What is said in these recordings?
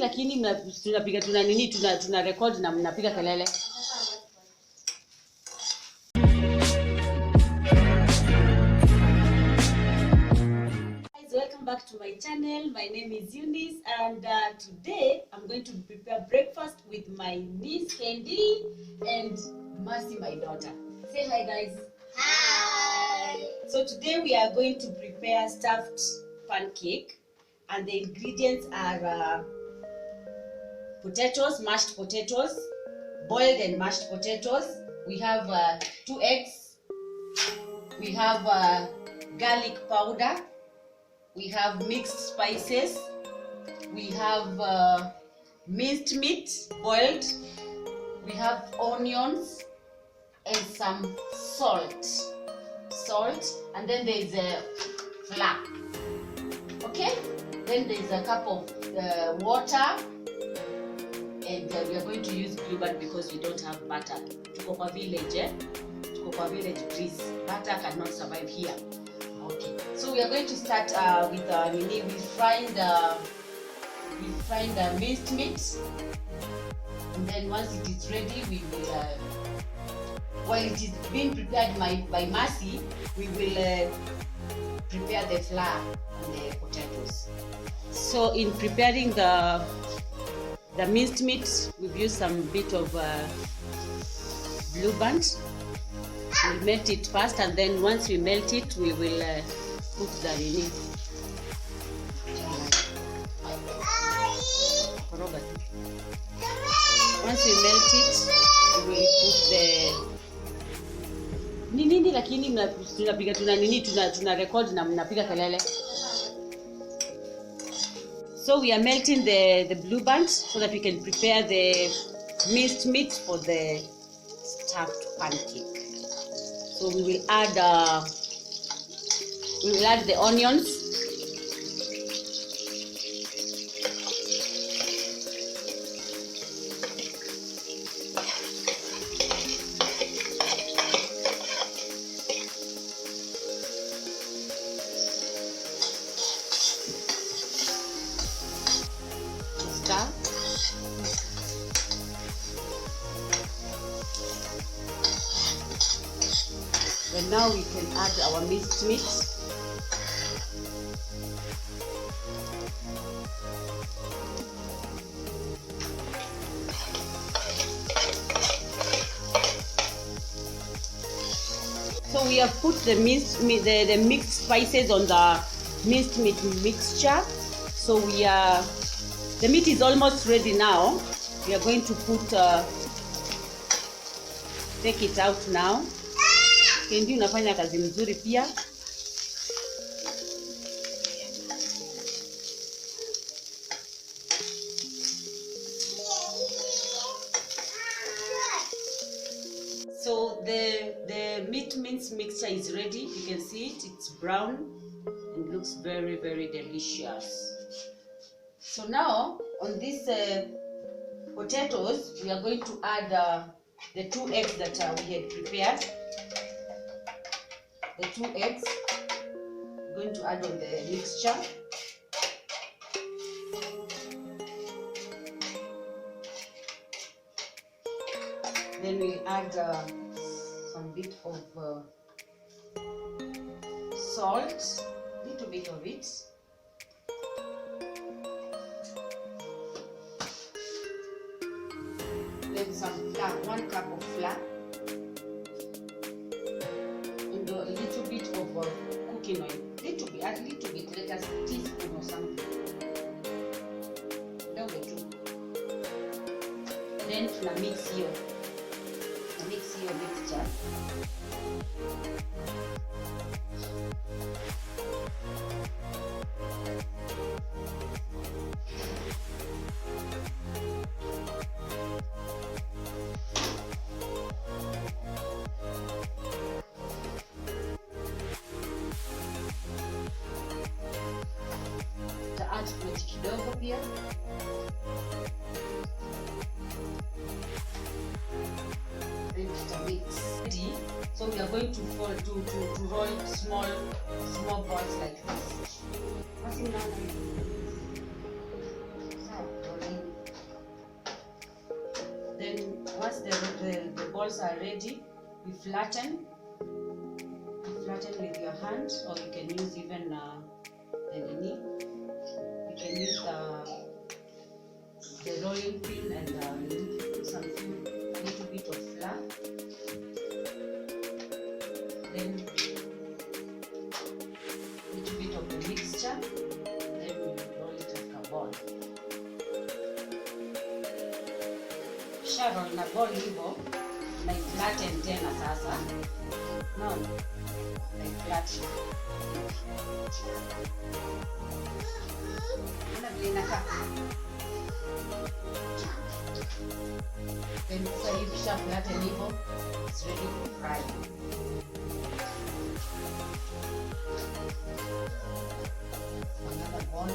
lakini tunapiga tuna record na mnapiga kelele. Welcome back to my channel. My name is Eunice, and today I'm going to prepare breakfast with my niece Candy and Mercy, my daughter. Say hi, guys. Hi. So today we are going to prepare stuffed pancake, and the ingredients are potatoes, mashed potatoes, boiled and mashed potatoes. We have 2 eggs. We have garlic powder. We have mixed spices. We have minced meat, boiled. We have onions and some salt. And then there is a flour. Okay? Then there is a cup of water. And we are going to use blueband because we don't have butter. Tuko kwa village, Tuko kwa village, please. Butter cannot survive here. Okay, so we are going to start with we frying the minced meat, and then once it is ready, we will while it is being prepared by Mercy, we will prepare the flour and the potatoes. So in preparing the minced meat, we've used some bit of blueband. We'll melt it first, and then once we melt it, we will put the in it. Once we melt it, we will put the nini, lakini tunapiga tuna record na mnapiga kelele. So we are melting the blueband so that we can prepare the minced meat for the stuffed pancake. So we will add the onions. Stir. And now we can add our minced meat. So we have put the minced meat, the mixed spices on the minced meat mixture. So the meat is almost ready now. We are going to take it out now. Kendi unafanya kazi mzuri pia. So the meat minced mixture is ready. You can see it. It's brown and looks very, very delicious. So now on these potatoes, we are going to add the 2 eggs that we had prepared. The 2 eggs, we're going to add on the mixture. Then we'll add some bit of salt, little bit of it. Then some flour, 1 cup of flour. And a little bit of cooking oil. A little bit, like a teaspoon or something. That will do. And then mix your mixture. Add maji kidogo pia. Then mix. So we are going to roll small balls like this. balls are ready, you flatten with your hand, or you can use even you can use the rolling pin and put some little bit of flour, then little bit of the mixture, then you roll it like a ball. Kisha roll na ball hivyo, na flatten tena sasa. Naona like flatten. Una vile inakaa. Then sasa hivi kisha flatten hivyo, it's ready to fry. Another ball.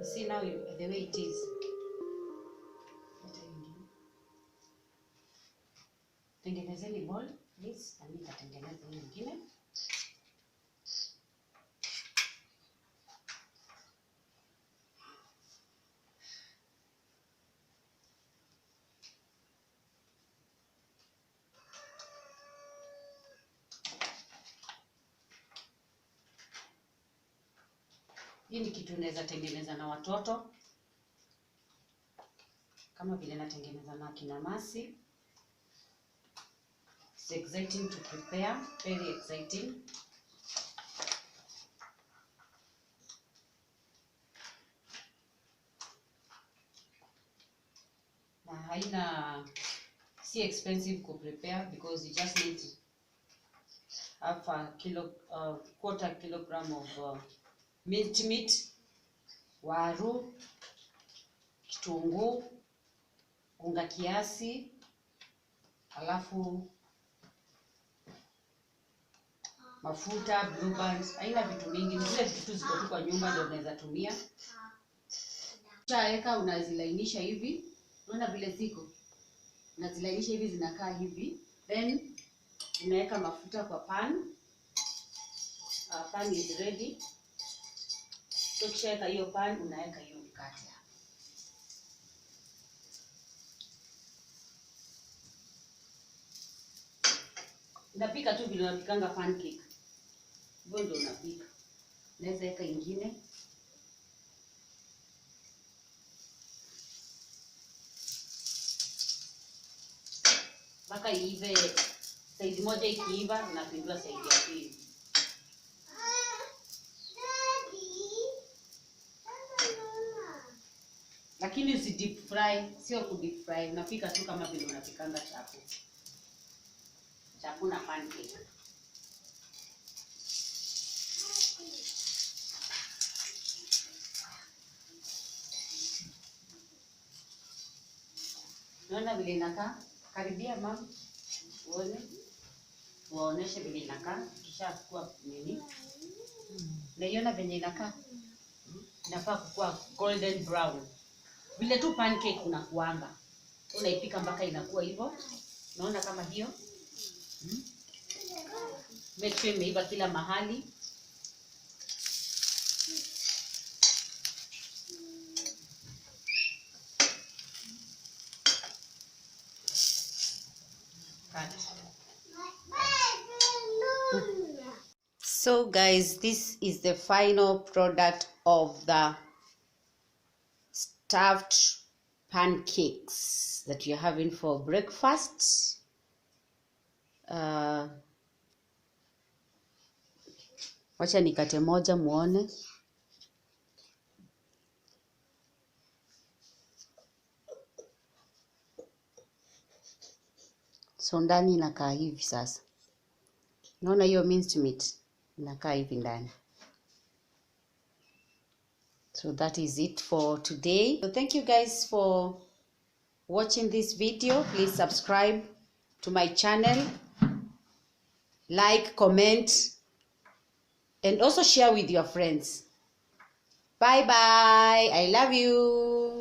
See now the way it is. Tengenezeni ball please, na mimi nitatengeneza nyingine. Hii ni kitu unaweza tengeneza na watoto, kama vile natengeneza na kina Masi. It's exciting to prepare, very exciting. Na haina, si expensive to prepare because you just need half a quarter kilogram of minced meat, waru, kitunguu, unga kiasi, alafu mafuta, blue bands. Haina vitu mingi, ni zile vitu ziko tu kwa nyumba ndio unaweza tumia. Utaweka, unazilainisha hivi. Unaona vile ziko? Unazilainisha hivi, zinakaa hivi. Then unaweka mafuta kwa pan. Pan is ready. Ukishaweka hiyo pan, unaweka hiyo mkate hapa. Unapika tu vile unapikanga pancake. Hivyo ndio unapika. Unaweza weka ingine. Mpaka iive. Side moja ikiiva, unapindua side ya pili. Lakini usi deep fry, sio ku deep fry. Unapika tu kama vile unapikanga chapo. Chapo na pancake. Unaona vile inakaa? Karibia mama. Waoneshe vile inakaa. Kisha kuwa nini? Naiona venye inakaa? Inafaa kuwa golden brown. Vile tu pancake unakuanga. Unaipika mpaka inakuwa hivyo. Unaona kama hiyo? Make sure imeiva kila mahali. So guys, this is the final product of the stuffed pancakes that you're having for breakfast. Wacha nikate moja muone. So ndani inakaa hivi sasa. Unaona hiyo minced meat inakaa hivi ndani. So that is it for today. So thank you guys for watching this video. Please subscribe to my channel. like, comment, and also share with your friends. Bye bye. I love you.